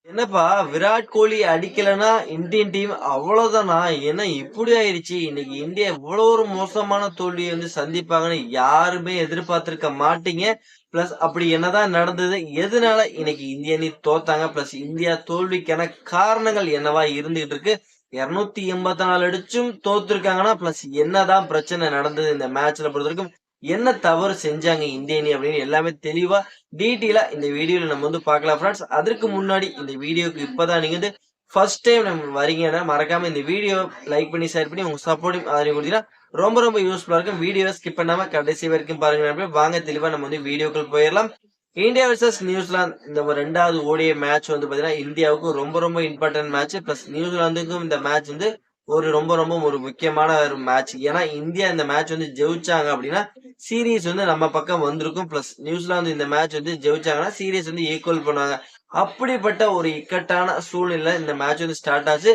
என்னப்பா Virat Kohli அடிக்கலன்னா Indian team அவ்வளவுதானா? என்ன இப்படி ஆயிருச்சு? இன்னைக்கு இந்தியா இவ்வளவு ஒரு மோசமான தோல்வியை சந்திப்பாங்கன்னு யாருமே எதிர்பார்த்திருக்க மாட்டீங்க. பிளஸ் அப்படி என்னதான் நடந்தது? எதனால இன்னைக்கு இந்திய அணி தோத்தாங்க? பிளஸ் இந்தியா தோல்விக்கான காரணங்கள் என்னவா இருந்துகிட்டு இருக்கு? 284 அடிச்சும் தோத்துருக்காங்கன்னா, பிளஸ் என்னதான் பிரச்சனை நடந்தது இந்த மேட்ச்ல பொறுத்தவரைக்கும்? என்ன தவறு செஞ்சாங்க இந்திய அணி அப்படின்னு எல்லாமே தெளிவா டீட்டெயிலா இந்த வீடியோல நம்ம பார்க்கலாம் ஃப்ரெண்ட்ஸ். அதற்கு முன்னாடி இந்த வீடியோக்கு இப்பதான் நீங்க ஃபர்ஸ்ட் டைம் நம்ம வரீங்கன்னா மறக்காம இந்த வீடியோ லைக் பண்ணி ஷேர் பண்ணி உங்க சப்போர்ட்டையும் ஆதரவு கொடுத்தீங்கன்னா ரொம்ப ரொம்ப யூஸ்ஃபுல்லா இருக்கும். வீடியோ ஸ்கிப் பண்ணாம கடைசி வரைக்கும் பாருங்க நண்பர்களே. வாங்க தெளிவா நம்ம வீடியோக்குள் போயிடலாம். இந்தியா வர்சஸ் நியூசிலாந்து இந்த ரெண்டாவது ஓடிஐ மேட்ச் பாத்தீங்கன்னா இந்தியாவுக்கு ரொம்ப ரொம்ப இம்பார்ட்டன்ட் மேட்ச். பிளஸ் நியூசிலாந்துக்கும் இந்த மேட்ச் ஒரு ரொம்ப ரொம்ப ஒரு முக்கியமான ஒரு மேட்ச். ஏன்னா இந்தியா இந்த மேட்ச் ஜெயிச்சாங்க அப்படின்னா சீரீஸ் நம்ம பக்கம் வந்திருக்கும். பிளஸ் நியூசிலாந்து இந்த மேட்ச் ஜெயிச்சாங்கன்னா சீரீஸ் ஈக்குவல் பண்ணுவாங்க. அப்படிப்பட்ட ஒரு இக்கட்டான சூழ்நிலை இந்த மேட்ச் ஸ்டார்ட் ஆச்சு.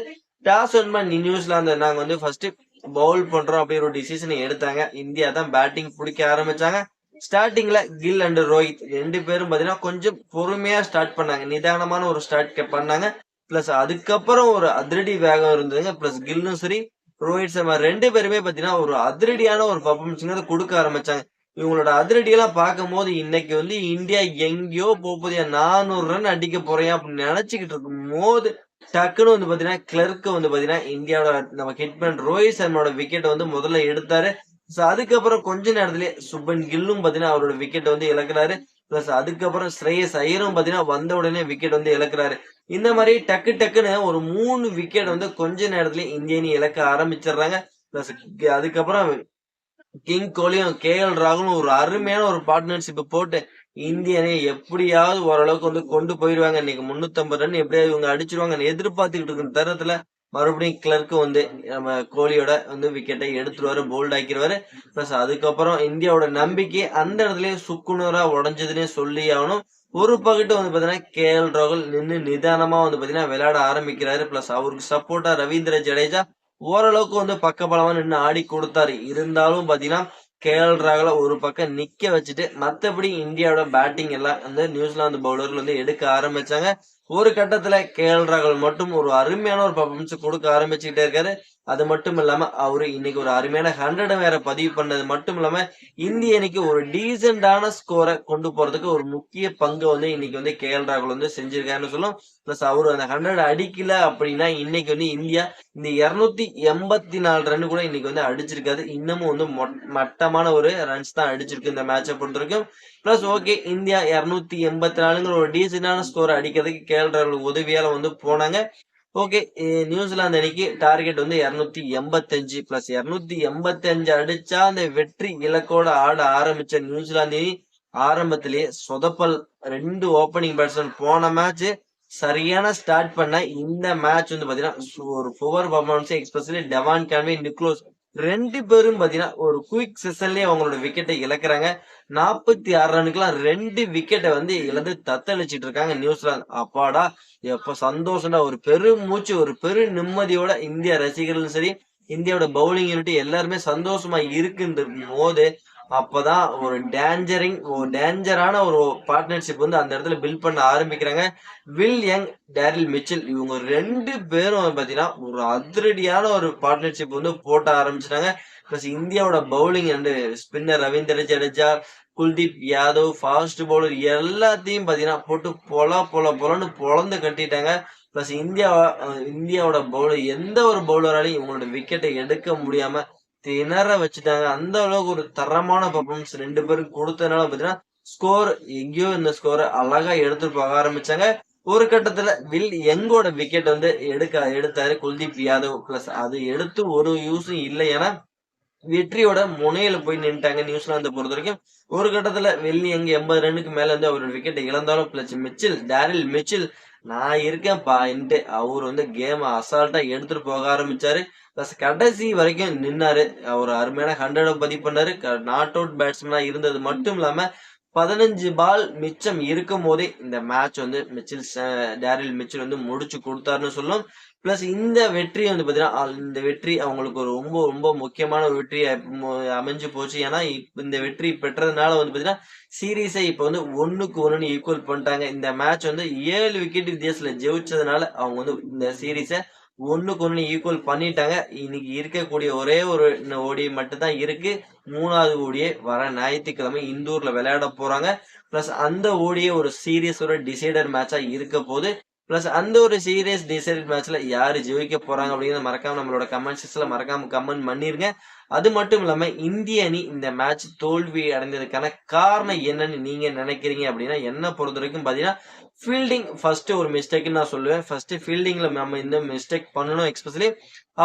டாஸ் வின் பண்ணி நியூசிலாந்து நாங்க ஃபர்ஸ்ட் பவுல் பண்றோம் அப்படிங்கிற ஒரு டிசிஷனை எடுத்தாங்க. இந்தியா தான் பேட்டிங் பிடிக்க ஆரம்பிச்சாங்க. ஸ்டார்டிங்ல கில் அண்ட் ரோஹித் ரெண்டு பேரும் பாத்தீங்கன்னா கொஞ்சம் பொறுமையா ஸ்டார்ட் பண்ணாங்க. நிதானமான ஒரு ஸ்டார்ட் பண்ணாங்க. பிளஸ் அதுக்கப்புறம் ஒரு அதிரடி வேகம் இருந்ததுங்க. பிளஸ் கில்லும் சரி ரோஹித் சர்மா ரெண்டு பேருமே பாத்தீங்கன்னா ஒரு அதிரடியான ஒரு பர்ஃபார்மன்ஸ் கொடுக்க ஆரம்பிச்சாங்க. இவங்களோட அதிரடி எல்லாம் பார்க்கும் போது இன்னைக்கு இந்தியா எங்கேயோ போகுது, 400 ரன் அடிக்க போறேன் அப்படின்னு நினைச்சுக்கிட்டு இருக்கும் போது டக்குன்னு பாத்தீங்கன்னா கிளர்க் பாத்தீங்கன்னா இந்தியாவோட நம்ம ஹிட்மேன் ரோஹித் சர்மாவோட விக்கெட் முதல்ல எடுத்தாரு. அதுக்கப்புறம் கொஞ்ச நேரத்திலேயே சுப்பன் கில்லும் பாத்தீங்கன்னா அவரோட விக்கெட் இழக்கிறாரு. பிளஸ் அதுக்கப்புறம் ஸ்ரேயஸ் ஐயரும் பாத்தீங்கன்னா வந்த உடனே விக்கெட் இழக்கிறாரு. இந்த மாதிரி டக்கு டக்குன்னு ஒரு 3 விக்கெட் கொஞ்ச நேரத்திலேயே இந்திய அணி இழக்க ஆரம்பிச்சிடுறாங்க. பிளஸ் அதுக்கப்புறம் கிங் கோலியும் KL ராகுலும் ஒரு அருமையான ஒரு பார்ட்னர்ஷிப் போட்டு இந்திய அணியை எப்படியாவது ஓரளவுக்கு கொண்டு போயிருவாங்க. இன்னைக்கு 350 ரன் எப்படியாவது இவங்க அடிச்சிருவாங்க எதிர்பார்த்துக்கிட்டு இருக்கிற தருணத்துல மறுபடியும் கிளர்க்கு நம்ம கோலியோட விக்கெட்டை எடுத்துருவாரு, போல்ட் ஆக்கிடுவாரு. பிளஸ் அதுக்கப்புறம் இந்தியாவோட நம்பிக்கை அந்த இடத்துலயே சுக்குநூறா உடஞ்சதுன்னே சொல்லி ஆகணும். ஒரு பக்கத்து பாத்தீங்கன்னா KL ராகுல் நின்று நிதானமா பாத்தீங்கன்னா விளையாட ஆரம்பிக்கிறாரு. பிளஸ் அவருக்கு சப்போர்ட்டா ரவீந்திர ஜடேஜா ஓரளவுக்கு பக்கபலமா நின்று ஆடி கொடுத்தாரு. இருந்தாலும் பாத்தீங்கன்னா KL ராகுல ஒரு பக்கம் நிக்க வச்சுட்டு மத்தபடி இந்தியாவோட பேட்டிங் எல்லாம் நியூசிலாந்து பவுலர்கள் எடுக்க ஆரம்பிச்சாங்க. ஒரு கட்டத்துல KL ராகுல் மட்டும் ஒரு அருமையான ஒரு பர்ஃபார்மன்ஸ் கொடுக்க ஆரம்பிச்சுக்கிட்டே இருக்காரு. அது மட்டும் இல்லாம அவரு இன்னைக்கு ஒரு அருமையான 100 வேற பதிவு பண்ணது மட்டும் இல்லாம இந்திய அணிக்கு ஒரு டீசென்டான ஸ்கோரை கொண்டு போறதுக்கு ஒரு முக்கிய பங்கு இன்னைக்கு KL ராகுல் செஞ்சிருக்காருன்னு சொல்லும். பிளஸ் அவரு அந்த 100 அடிக்கல அப்படின்னா இன்னைக்கு இந்தியா இந்த 284 ரன் கூட இன்னைக்கு அடிச்சிருக்காது. இன்னமும் மட்டமான ஒரு ரன்ஸ் தான் அடிச்சிருக்கு இந்த மேட்சை பொறுத்த வரைக்கும். பிளஸ் ஓகே இந்தியா 284ங்கிற ஒரு டீசென்டான ஸ்கோர் அடிக்கிறதுக்கு KL ராகுல் உதவியால போனாங்க. ஓகே நியூசிலாந்து அணிக்கு டார்கெட் 285 பிளஸ் 285 அடிச்சா அந்த வெற்றி இலக்கோட ஆட ஆரம்பிச்ச நியூசிலாந்து அணி ஆரம்பத்திலேயே சொதப்பல். 2 ஓப்பனிங் பேட்ஸ்மேன் போன மேட்ச் சரியான ஸ்டார்ட் பண்ண இந்த மேட்ச் பாத்தீங்கன்னா ஒரு poor performance. Especially Devon Conway, Nicholls ரெண்டு பேரும் பாத்தீங்கன்னா ஒரு குயிக் செஷன்லயே அவங்களோட விக்கெட்டை இழக்கிறாங்க. 46 ரனுக்குலாம் 2 விக்கெட்டை இழந்து தத்தளிச்சிட்டு இருக்காங்க நியூசிலாந்து. அப்பாடா எப்ப சந்தோஷம்டா, ஒரு பெரும் மூச்சு, ஒரு பெரு நிம்மதியோட இந்திய ரசிகர்களும் சரி இந்தியாவோட பவுலிங் யூனிட் எல்லாருமே சந்தோஷமா இருக்குன்ற போது அப்பதான் ஒரு டேஞ்சரான ஒரு பார்ட்னர்ஷிப் அந்த இடத்துல பில்ட் பண்ண ஆரம்பிக்கிறாங்க. வில் யங், டேரில் மிச்சல் இவங்க ரெண்டு பேரும் பாத்தீங்கன்னா ஒரு அதிரடியான ஒரு பார்ட்னர்ஷிப் போட்ட ஆரம்பிச்சிட்டாங்க. பிளஸ் இந்தியாவோட bowling and spinner Ravindra Jadeja, Kuldeep Yadav, fast bowler எல்லாத்தையும் பாத்தீங்கன்னா போட்டு பொலன்னு பொழந்து கட்டிட்டாங்க. பிளஸ் இந்தியாவோட பவுலர் எந்த ஒரு பவுலராலையும் இவங்களோட விக்கெட்டை எடுக்க முடியாம திணற வச்சுட்டாங்க. அந்த அளவுக்கு ஒரு தரமான பர்ஃபார்மன்ஸ் ரெண்டு பேரும் கொடுத்ததுனால பாத்தீங்கன்னா ஸ்கோர் எங்கேயோ இந்த ஸ்கோரை அழகா எடுத்துட்டு போக ஆரம்பிச்சாங்க. ஒரு கட்டத்துல வில் யங்கோட விக்கெட் எடுத்தாரு குல்தீப் யாதவ். பிளஸ் அது எடுத்து ஒரு யூஸும் இல்லை. ஏன்னா வெற்றியோட முனையில போய் நின்ட்டாங்க நியூசிலாந்து பொறுத்த வரைக்கும். ஒரு கட்டத்துல வில் யங் 80 ரன்னுக்கு மேல அவரோட விக்கெட்டை இழந்தாலும் பிளஸ் டேரில் மிச்சில் நான் இருக்கேன்ப்பா அவர் கேம் அசால்ட்டா எடுத்துட்டு போக ஆரம்பிச்சாரு. பிளஸ் கடைசி வரைக்கும் நின்னாரு. அவர் அருமையான 100 பதிவு பண்ணாரு. நாட் அவுட் பேட்ஸ்மேனா இருந்தது மட்டும் இல்லாம 15 பால் மிச்சம் இருக்கும்போதே இந்த மேட்ச் வந்து டேரில் மிச்சல் வந்து முடிச்சு கொடுத்தாருன்னு சொல்லும். பிளஸ் இந்த வெற்றி வந்து பாத்தீங்கன்னா, இந்த வெற்றி அவங்களுக்கு ஒரு ரொம்ப ரொம்ப முக்கியமான ஒரு வெற்றி அமைஞ்சு போச்சு. ஏன்னா, இந்த வெற்றி பெற்றதுனால வந்து பாத்தீங்கன்னா, சீரிஸை இப்ப வந்து 1க்கு 1ன்னு ஈக்குவல் பண்ணிட்டாங்க. இந்த மேட்ச் வந்து 7 விக்கெட் வித்தியாசத்துல ஜெயிச்சதுனால அவங்க வந்து இந்த சீரிஸ 1க்கு 1 ஈக்குவல் பண்ணிட்டாங்க. இன்னைக்கு இருக்கக்கூடிய ஒரே ஒரு ஓடிஐ மட்டும் தான் இருக்கு. 3வது ஓடிஐ வர ஞாயிற்றுக்கிழமை இந்தூர்ல விளையாட போறாங்க. பிளஸ் அந்த ஓடிஐ ஒரு சீரியஸோட டிசைடர் மேட்சா இருக்க போது. பிளஸ் அந்த ஒரு சீரியஸ் டிசைடட் மேட்ச்ல யாரு ஜெயிக்க போறாங்க அப்படிங்கறத மறக்காம நம்மளோட கமெண்ட் செக்ஷன்ல மறக்காம கமெண்ட் பண்ணிருங்க. அது மட்டும் இல்லாம இந்திய அணி இந்த மேட்ச் தோல்வி அடைந்ததுக்கான காரணம் என்னன்னு நீங்க நினைக்கிறீங்க அப்படின்னா, என்ன பொறுத்த வரைக்கும் பாத்தீங்கன்னா, ஃபீல்டிங் ஃபர்ஸ்ட் ஒரு மிஸ்டேக்னு நான் சொல்லுவேன். ஃபர்ஸ்ட் ஃபீல்டிங்ல நம்ம இந்த மிஸ்டேக் பண்ணணும். எஸ்பெஷலி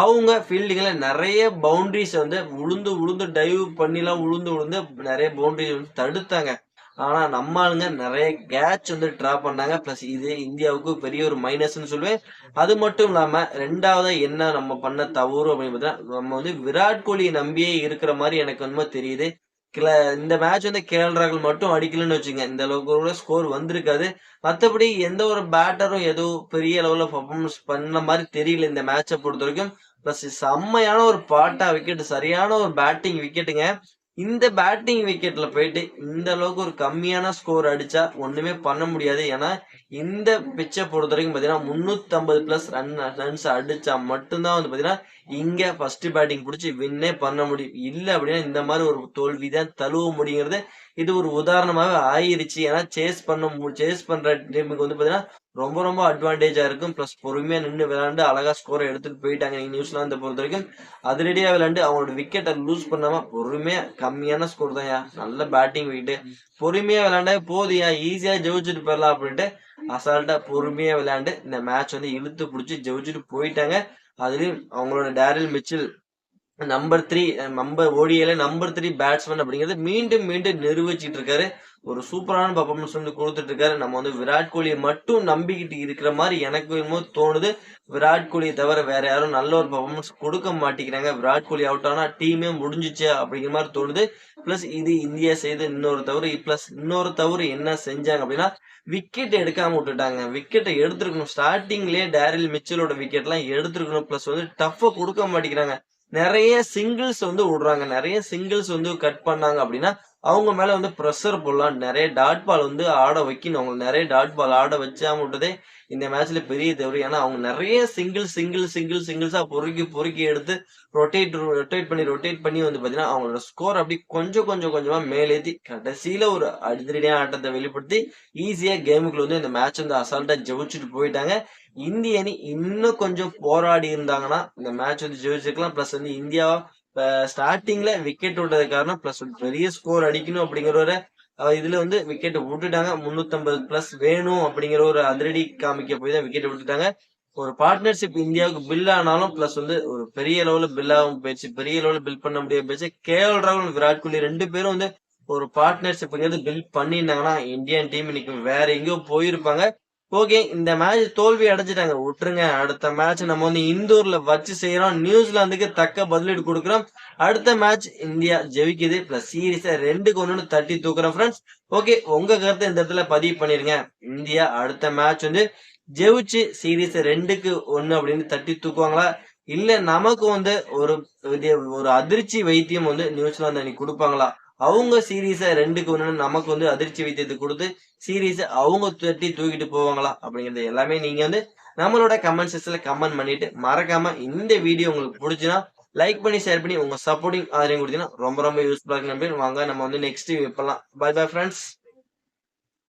அவங்க ஃபீல்டிங்ல நிறைய பவுண்டரிஸ் வந்து உளுந்து டைவ் பண்ணிலாம் உளுந்து நிறைய பவுண்டரிஸ் வந்து தடுத்தாங்க. ஆனா நம்ம ஆளுங்க நிறைய கேட்ச் வந்து டிரா பண்ணாங்க. பிளஸ் இது இந்தியாவுக்கு பெரிய ஒரு மைனஸ்ன்னு சொல்லுவேன். அது மட்டும் இல்லாம 2வது என்ன நம்ம பண்ண தவறு அப்படின்னு பார்த்தா, நம்ம வந்து விராட் கோலியை நம்பியே இருக்கிற மாதிரி எனக்கு என்னமோ தெரியுது. கில இந்த மேட்ச் வந்து கேஎல் ராகுல் மட்டும் அடிக்கலன்னு வச்சுங்க, இந்த அளவுக்கு கூட ஸ்கோர் வந்திருக்காது. மத்தபடி எந்த ஒரு பேட்டரும் எதுவும் பெரிய லெவல்ல பெர்ஃபார்மன்ஸ் பண்ண மாதிரி தெரியல இந்த மேட்ச பொறுத்தவரைக்கும். பிளஸ் செம்மையான ஒரு பாட்டா விக்கெட், சரியான ஒரு பேட்டிங் விக்கெட்டுங்க. இந்த பேட்டிங் விக்கெட்ல போயிட்டு இந்த அளவுக்கு ஒரு கம்மியான ஸ்கோர் அடிச்சா ஒண்ணுமே பண்ண முடியாது. ஏன்னா இந்த பிச்சை பொறுத்த வரைக்கும் பாத்தீங்கன்னா 350 பிளஸ் ரன்ஸ் அடிச்சா மட்டும்தான் வந்து பாத்தீங்கன்னா இங்க ஃபர்ஸ்ட் பேட்டிங் பிடிச்சி வின்னே பண்ண முடியும். இல்ல அப்படின்னா இந்த மாதிரி ஒரு தோல்விதான் தழுவ முடியுங்கிறது இது ஒரு உதாரணமாவே ஆயிருச்சு. ஏன்னா சேஸ் பண்ற டீமுக்கு வந்து பாத்தீங்கன்னா ரொம்ப ரொம்ப அட்வான்டேஜா இருக்கும். பிளஸ் பொறுமையா நின்று விளையாண்டு அழகா ஸ்கோரை எடுத்துட்டு போயிட்டாங்க. நீங்க நியூசிலாந்து பொறுத்த வரைக்கும் அதிரடியா விளையாண்டு அவங்களோட விக்கெட்டை லூஸ் பண்ணாம பொறுமையா கம்மியான ஸ்கோர் தான், நல்ல பேட்டிங் விக்கெட் பொறுமையா விளையாண்டா போதியா ஈஸியா ஜெயிச்சுட்டு போயிடலாம் அப்படின்ட்டு அசால்ட்டா பொறுமையா விளையாண்டு இந்த மேட்ச் வந்து இழுத்து பிடிச்சி ஜெயிச்சுட்டு போயிட்டாங்க. அதுலயும் அவங்களோட டேரில் மிச்சல் நம்பர் 3 ஓடிஐல நம்பர் 3 பேட்ஸ்மேன் அப்படிங்கிறது மீண்டும் மீண்டும் நிரூபிச்சிட்டு இருக்காரு. ஒரு சூப்பரான பெர்ஃபார்மன்ஸ் வந்து கொடுத்துட்டு இருக்காரு. நம்ம வந்து விராட் கோலியை மட்டும் நம்பிக்கிட்டு இருக்கிற மாதிரி எனக்கு என்னமோ தோணுது. விராட் கோலியை தவிர வேற யாரும் நல்ல ஒரு பெர்ஃபார்மன்ஸ் கொடுக்க மாட்டேங்கிறாங்க. விராட் கோலி அவுட் ஆனா டீமே முடிஞ்சிச்சு அப்படிங்கிற மாதிரி தோணுது. பிளஸ் இது இந்தியா செய்த இன்னொரு தவறு. பிளஸ் இன்னொரு தவறு என்ன செஞ்சாங்க அப்படின்னா, விக்கெட் எடுக்காம விட்டுட்டாங்க. விக்கெட்டை எடுத்திருக்கணும். ஸ்டார்டிங்லயே டேரில் மிச்சலோட விக்கெட் எல்லாம் எடுத்திருக்கணும். பிளஸ் வந்து டஃப்பா கொடுக்க மாட்டேங்கிறாங்க. நிறைய சிங்கிள்ஸ் வந்து விடுறாங்க. நிறைய சிங்கிள்ஸ் வந்து கட் பண்ணாங்க அப்படின்னா அவங்க மேல வந்து ப்ரெஷர் போடலாம். நிறைய டாட் பால் வந்து ஆட வைக்கணும். அவங்க நிறைய டாட் பால் ஆட வச்சாம விட்டதே இந்த மேட்ச்ல பெரிய தவறு. ஏன்னா அவங்க நிறைய சிங்கிள்ஸா பொறுக்கி எடுத்து ரொட்டேட் பண்ணி வந்து பாத்தீங்கன்னா அவங்களோட ஸ்கோர் அப்படி கொஞ்சமா மேலேத்தி கடைசியில ஒரு அதிரடியான ஆட்டத்தை வெளிப்படுத்தி ஈஸியா கேமுக்குள்ள வந்து இந்த மேட்ச் வந்து அசால்ட்டா ஜெயிச்சுட்டு போயிட்டாங்க. இந்திய அணி இன்னும் கொஞ்சம் போராடி இருந்தாங்கன்னா இந்த மேட்ச் வந்து ஜெயிச்சிருக்கலாம். பிளஸ் வந்து இந்தியா ஸ்டார்டிங்ல விக்கெட் விட்டது காரணம். பிளஸ் பெரிய ஸ்கோர் அடிக்கணும் அப்படிங்கிற ஒரு இதுல வந்து விக்கெட் விட்டுட்டாங்க. 350 பிளஸ் வேணும் அப்படிங்கிற ஒரு அதிரடி காமிக்க போய் தான் விக்கெட் விட்டுட்டாங்க. ஒரு பார்ட்னர்ஷிப் இந்தியாவுக்கு பில் ஆனாலும் பிளஸ் வந்து ஒரு பெரிய லெவல்ல பில் ஆகும் போயிடுச்சு. பெரிய லெவல்ல பில் பண்ண முடியாம போயிடுச்சு. கேஎல் ராகுல் விராட் கோலி 2 பேரும் வந்து ஒரு பார்ட்னர்ஷிப் பில் பண்ணியிருந்தாங்கன்னா இந்தியன் டீம் இன்னைக்கு வேற எங்கேயோ போயிருப்பாங்க. ஓகே, இந்த மேட்ச் தோல்வி அடைஞ்சிட்டாங்க, விட்டுருங்க. அடுத்த மேட்ச் நம்ம வந்து இந்தூர்ல வச்சு செய்யறோம். நியூசிலாந்துக்கு தக்க பதிலீடு கொடுக்குறோம். அடுத்த மேட்ச் இந்தியா ஜெயிக்குது. பிளஸ் சீரீஸ 2க்கு 1 தட்டி தூக்குறோம் ஃப்ரெண்ட்ஸ். ஓகே, உங்க கருத்தை இந்த இடத்துல பதிவு பண்ணிருங்க. இந்தியா அடுத்த மேட்ச் வந்து ஜெயிச்சு சீரீஸ 2க்கு 1 அப்படின்னு தட்டி தூக்குவாங்களா, இல்ல நமக்கு வந்து ஒரு அதிர்ச்சி வைத்தியம் வந்து நியூசிலாந்து அணி கொடுப்பாங்களா, அவங்க சீரீஸ 2க்கு 1 நமக்கு வந்து அதிர்ச்சி வைத்தியத்தை கொடுத்து சீரீஸ அவங்க தட்டி தூக்கிட்டு போவாங்களா அப்படிங்கறது எல்லாமே நீங்க வந்து நம்மளோட கமெண்ட் செக்ஷன்ல கமெண்ட் பண்ணிட்டு மறக்காம இந்த வீடியோ உங்களுக்கு பிடிச்சுன்னா லைக் பண்ணி ஷேர் பண்ணி உங்க சப்போர்ட்டிங் ஆதரவு கொடுத்தீங்கன்னா ரொம்ப ரொம்ப யூஸ்ஃபுல்லா இருக்கு. வாங்க நம்ம வந்து நெக்ஸ்ட் வீடியோ பண்ணலாம். Bye bye friends.